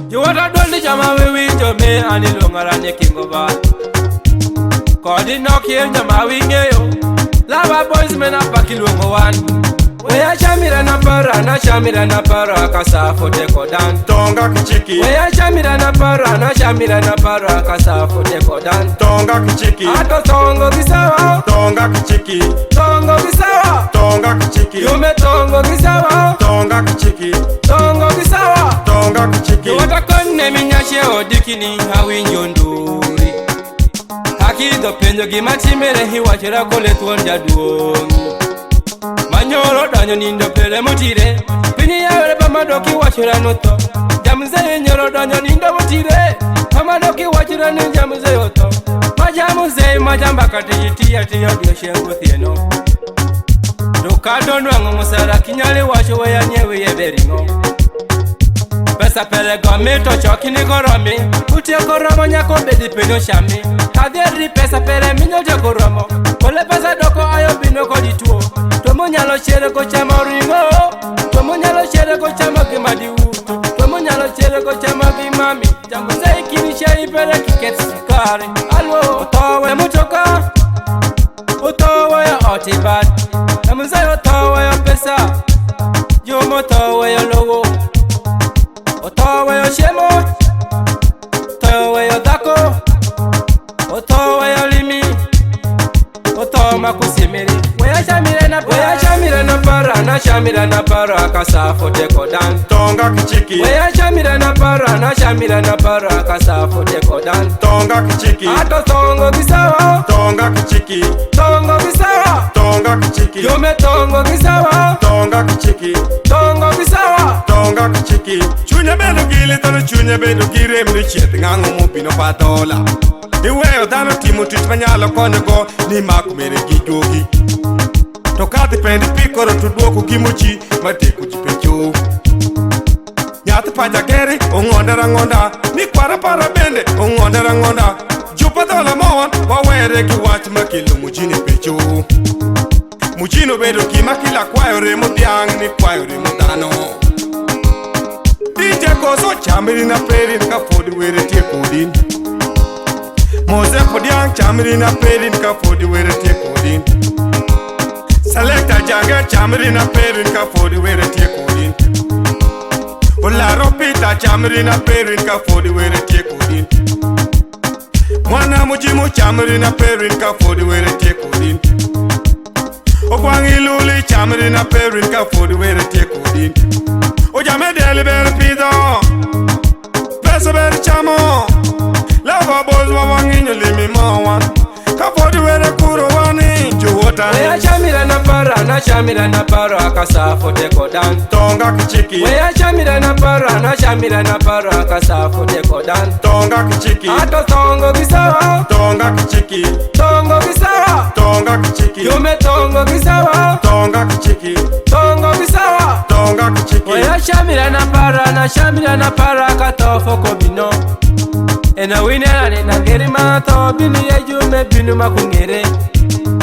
You want to do the jama we window me and the longer and the king of all. Cause the knock here jama we yo. Lava boys men up a kilo one. We are Shamira na para, na Shamira na para, kasa fote kodan. Tonga kichiki. We are Shamira na para, na Shamira na para, kasa fote kodan. Tonga kichiki. Ato tongo kisawa. Tonga kichiki. Tongo kisawa. Tonga kichiki. Yume tongo kisawa. Tonga kichiki. Tongo kisawa. Tonga kichiki. Watakone minyashe odikini hawi njonduri. Hakido penjo gimachimere hiwachira kole tuonja duongi. Manyoro danyo nindo pele mutire. Pini yawe pamadoki wachira noto. Jamuze nyoro danyo nindo mutire. Pamadoki wachira ni jamuze yoto. Majamuze majamba katijiti ati yodio shengu thieno. Dukado nwango musara kinyali wacho weya nyewe yeberingo. Pesa pele gomito chokini goromi. Utie koromo nyako bedi penyo shami. Kadhieri pesa pele minyo je koromo. Kole pesa doko ayo bino kodituo. Tomo nyalo chere ko chama ringo. Tomo nyalo chere ko chama kimadi uto. Tomo nyalo chere ko chama kimami. Jango zei kini shei pele kiket sikari. Alwo otowe mutoka. Otowe ya otibat. Jamu zei otowe ya pesa. Yomo otowe ya logo. Otowe ya shemo. Otowe ya dako. Otowe ya limi. Otoma kusimiri. Weya Shamira na para, na Shamira na para, kasa fote kodan. Tonga kichiki. Weya Shamira na para, na Shamira na para, kasa fote kodan. Tonga kichiki. Ato tongo kisawa. Tonga kichiki. Tongo kisawa. Tonga kichiki. Yume tongo kisawa. Tonga kichiki. Tongo kisawa. Tonga kichiki. Chunya bedo gile tano chunya bedo gire mrichiet ngango mupino patola. Iweyo dhano timo tich manyalo konyogo ni mako mere gijogi. To kadhi pendi pikoro to duoko gimochi mateko ji pecho. Nyathi paja geri ong'ondera ng'onda ni kwara para bende ong'ondera ng'onda. Jupa dhola mon wawere gi wach makelo mujini pecho. Mujino bedo gima kila kwayo remo dhiang' ni kwayo remo dhano. DJ koso chamiri na perin ka podi were tie kodin. Mose podiang chamiri na perin ka podi were tie kodin. Selecta jange chamiri na perin ka podi were tie kodin. Olaro pita chamiri na perin ka podi were tie kodin. Mwana mujimu chamiri na perin ka podi were tie kodin. Ogwangi luli chamiri na perin ka podi were tie kodin. Ojame deli ber pido. Pesa ber chamo. Lava boys wawanginyo limi mawan. Kapodi were kuro wani juwota. Weya Shamira na para, na Shamira na para, kasa fote kodan. Tonga kichiki. Weya Shamira na para, na Shamira na para, kasa fote kodan. Tonga kichiki. Ato tongo kisawa. Tonga kichiki. Tongo kisawa. Tonga kichiki. Yume tongo kisawa. Tonga kichiki. Tongo kisawa. Tonga kichiki. Weya Shamira na para, na Shamira na para, katofo kobino. Ena winera ne na geri mato bini ya jume binu makungere.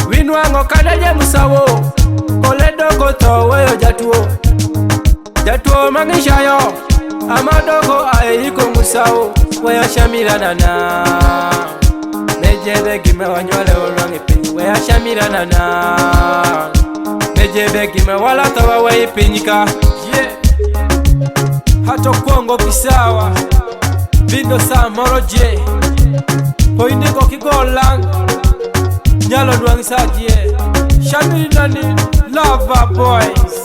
Winwango kadaje musawo. Kole dogo to weyo jatuo. Jatuo mangishayo. Amadogo aiko musawo. Weya Shamira nana. Mejebe gime wanyole olwangi pinyi. Weya Shamira nana. Mejebe gime wala tawa wei pinyika. Yeah. Hato Kongo kisawa. Bindo sa moro je. Poindiko kigolang. Nyalo duang sa je. Shamira nani Lava Boys.